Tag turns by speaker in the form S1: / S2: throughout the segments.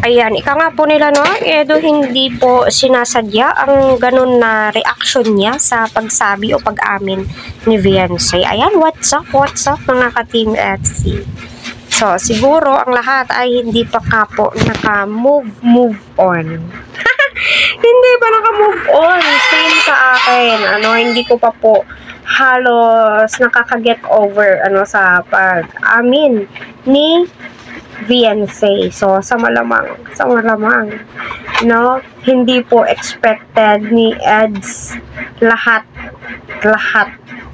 S1: Ayan, ika nga po nila, no? Edo, hindi po sinasadya ang ganun na reaction niya sa pagsabi o pag-amin ni Viancy. Ayan, what's up mga ka-Team FC. So, siguro ang lahat ay hindi pa ka po naka-move on. Hindi pa naka-move on. Same sa akin. Hindi ko pa po halos nakaka-get over sa pag-amin ni Viancy. So, sa malamang, hindi po expected ni Eds lahat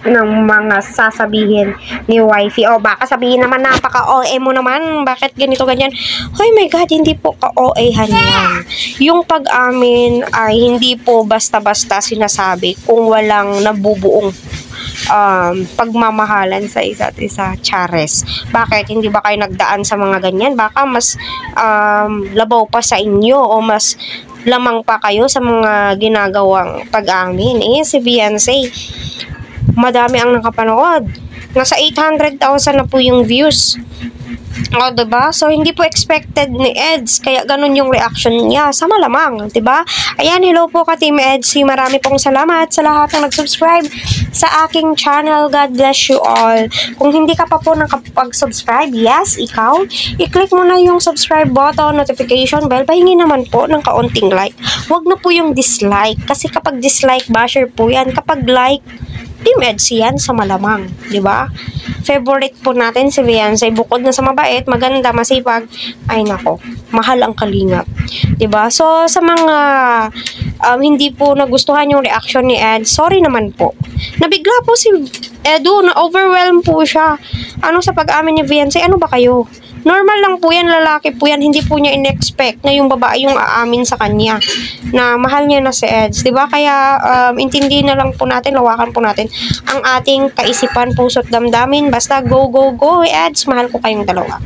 S1: ng mga sasabihin ni wifey. O, baka sabihin naman, napaka-OA mo naman, bakit ganito, ganyan. Oh my God, hindi po ka-OA-han yan. Yung pag-amin ay hindi po basta-basta sinasabi kung walang nabubuong pagmamahalan sa isa't isa. Chares. Bakit? Hindi ba kayo nagdaan sa mga ganyan? Baka mas labaw pa sa inyo o mas lamang pa kayo sa mga ginagawang pag-amin. Si Viancy, madami ang nakapanood. Nasa 800,000 na po yung views. O, diba? So, hindi po expected ni Eds. Kaya, ganun yung reaction niya. Sa malamang, diba? Ayan, hello po ka, Team Edsy. Marami pong salamat sa lahat ng nag-subscribe sa aking channel. God bless you all. Kung hindi ka pa po nakapag-subscribe, yes, ikaw, i-click mo na yung subscribe button, notification bell. Pahingi naman po ng kaunting like. Huwag na po yung dislike. Kasi kapag dislike, basher po yan. Kapag like, Team Edsy yan sa malamang, di ba? Favorite po natin si Viancy, bukod na sa mabait, maganda, masipag, ay nako, mahal ang kalingap, di ba? So sa mga hindi po nagustuhan yung reaction ni Ed, sorry naman po. Nabigla po si Edu, na-overwhelm po siya. Sa pag-amin ni Viancy, ano ba kayo? Normal lang po yan, lalaki po yan. Hindi po niya in-expect na yung babae yung aamin sa kanya na mahal niya na si Eds. Diba? Kaya intindi na lang po natin, lawakan po natin ang ating kaisipan, puso't damdamin. Basta go, go, go, Eds. Mahal ko kayong dalawa.